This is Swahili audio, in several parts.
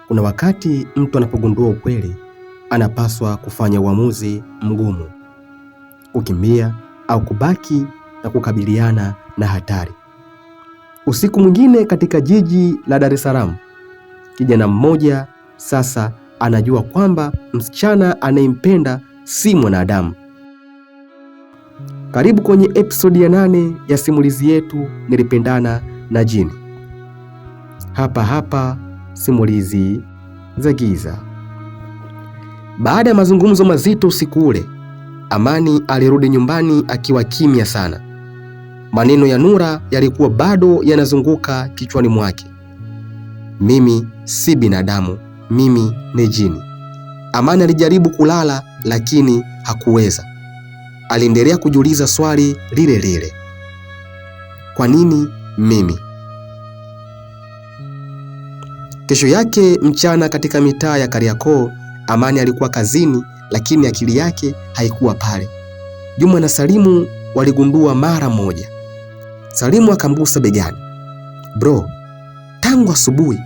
Kuna wakati mtu anapogundua ukweli, anapaswa kufanya uamuzi mgumu: kukimbia au kubaki na kukabiliana na hatari. Usiku mwingine katika jiji la Dar es Salaam, kijana mmoja sasa anajua kwamba msichana anayempenda si mwanadamu. Karibu kwenye episodi ya 8 ya simulizi yetu Nilipendana na Jini. Hapa Simulizi za Giza. Baada ya mazungumzo mazito usiku ule, Amani alirudi nyumbani akiwa kimya sana. Maneno ya Nura yalikuwa bado yanazunguka kichwani mwake. Mimi si binadamu, mimi ni jini. Amani alijaribu kulala lakini hakuweza. Aliendelea kujiuliza swali lile lile. Kwa nini mimi? Kesho yake mchana katika mitaa ya Kariakoo, Amani alikuwa kazini lakini akili yake haikuwa pale. Juma na Salimu waligundua mara moja. Salimu akamgusa begani. Bro, tangu asubuhi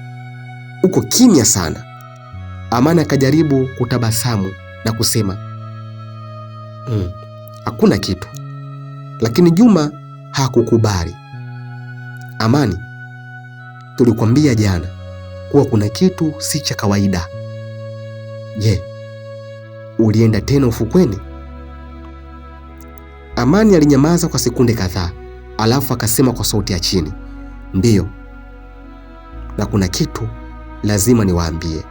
uko kimya sana. Amani akajaribu kutabasamu na kusema hakuna kitu. Lakini Juma hakukubali. Amani, tulikwambia jana kuwa kuna kitu si cha kawaida. Je, ulienda tena ufukweni? Amani alinyamaza kwa sekunde kadhaa, alafu akasema kwa sauti ya chini, ndiyo, na kuna kitu lazima niwaambie.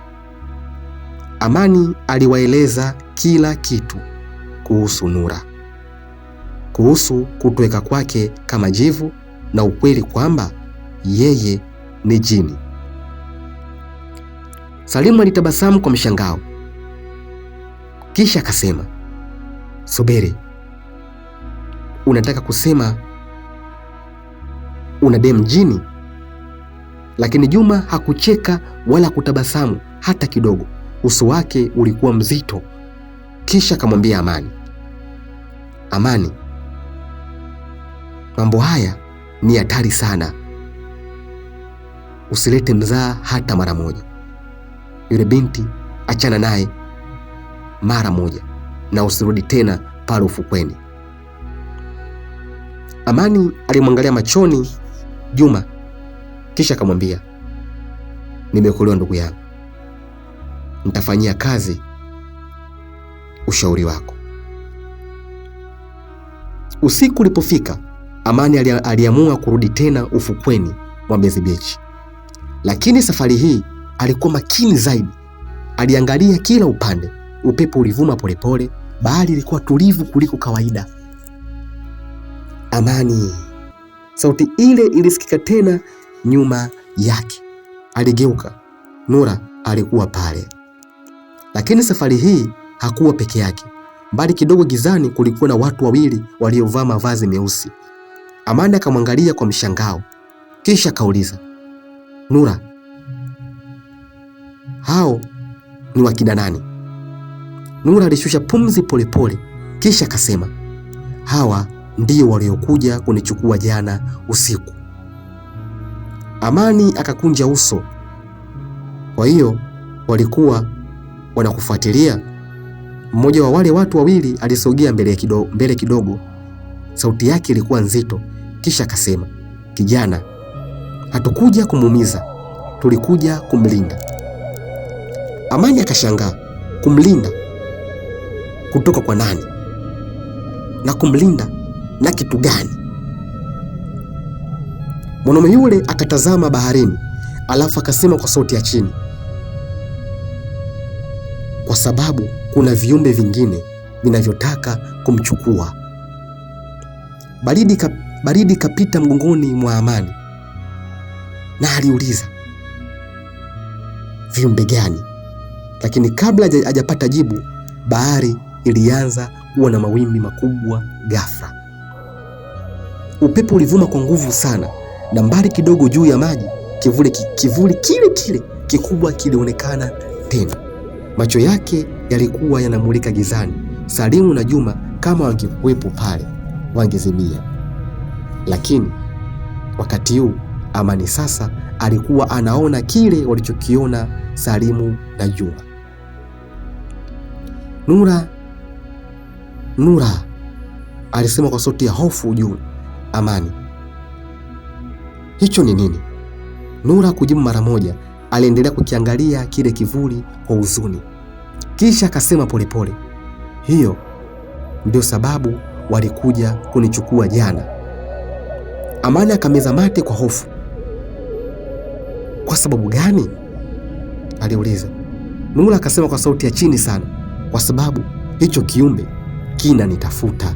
Amani aliwaeleza kila kitu kuhusu Nura, kuhusu kutoweka kwake kama jivu na ukweli kwamba yeye ni jini. Salimu alitabasamu kwa mshangao, kisha akasema, subiri, unataka kusema una dem jini? Lakini Juma hakucheka wala kutabasamu hata kidogo. Uso wake ulikuwa mzito. Kisha akamwambia Amani, Amani, mambo haya ni hatari sana. Usilete mzaa hata mara moja. Yule binti achana naye mara moja na usirudi tena pale ufukweni. Amani alimwangalia machoni Juma, kisha akamwambia, nimekuelewa ndugu yangu, nitafanyia kazi ushauri wako. Usiku ulipofika, Amani aliamua kurudi tena ufukweni mwa Mbezi Beach. Lakini safari hii alikuwa makini zaidi. Aliangalia kila upande. Upepo ulivuma polepole, bahari ilikuwa tulivu kuliko kawaida. Amani, sauti ile ilisikika tena nyuma yake. Aligeuka. Nura alikuwa pale. Lakini safari hii hakuwa peke yake. Mbali kidogo gizani kulikuwa na watu wawili waliovaa mavazi meusi. Amani akamwangalia kwa mshangao, kisha akauliza, Nura, hao ni wakina nani? Nura alishusha pumzi polepole, kisha akasema, hawa ndio waliokuja kunichukua jana usiku. Amani akakunja uso. Kwa hiyo walikuwa wanakufuatilia? Mmoja wa wale watu wawili alisogea mbele kidogo. Sauti yake ilikuwa nzito, kisha akasema, kijana, hatukuja kumuumiza, tulikuja kumlinda. Amani akashangaa. Kumlinda? Kutoka kwa nani? Na kumlinda na kitu gani? Mwanaume yule akatazama baharini, alafu akasema kwa sauti ya chini, kwa sababu kuna viumbe vingine vinavyotaka kumchukua. Baridi kapita mgongoni mwa Amani na aliuliza, viumbe gani? Lakini kabla hajapata jibu, bahari ilianza kuwa na mawimbi makubwa ghafla. Upepo ulivuma kwa nguvu sana, na mbali kidogo juu ya maji kivuli kile kikubwa kilionekana tena. Macho yake yalikuwa yanamulika gizani. Salimu na Juma kama wangekuwepo pale wangezimia. Lakini wakati huu Amani sasa alikuwa anaona kile walichokiona Salimu na Juma. Nura, alisema kwa sauti ya hofu juu. Amani, hicho ni nini? Nura kujibu mara moja. Aliendelea kukiangalia kile kivuli kwa huzuni, kisha akasema polepole, hiyo ndio sababu walikuja kunichukua jana. Amani akameza mate kwa hofu. Kwa sababu gani? aliuliza. Nura akasema kwa sauti ya chini sana, kwa sababu hicho kiumbe kinanitafuta.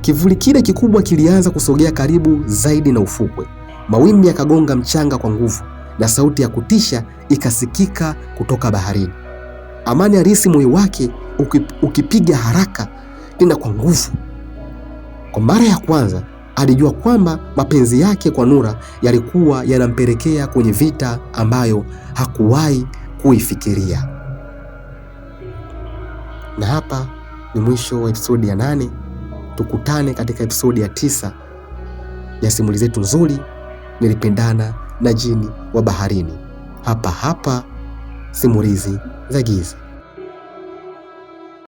Kivuli kile kikubwa kilianza kusogea karibu zaidi na ufukwe. Mawimbi yakagonga mchanga kwa nguvu na sauti ya kutisha ikasikika kutoka baharini. Amani alihisi moyo wake ukipiga haraka tena kwa nguvu. Kwa mara ya kwanza alijua kwamba mapenzi yake kwa Nura yalikuwa yanampelekea kwenye vita ambayo hakuwahi kuifikiria. Na hapa ni mwisho wa episodi ya 8. Tukutane katika episodi ya 9 ya simulizi yetu nzuri Nilipendana na Jini wa Baharini, hapa Simulizi za Giza.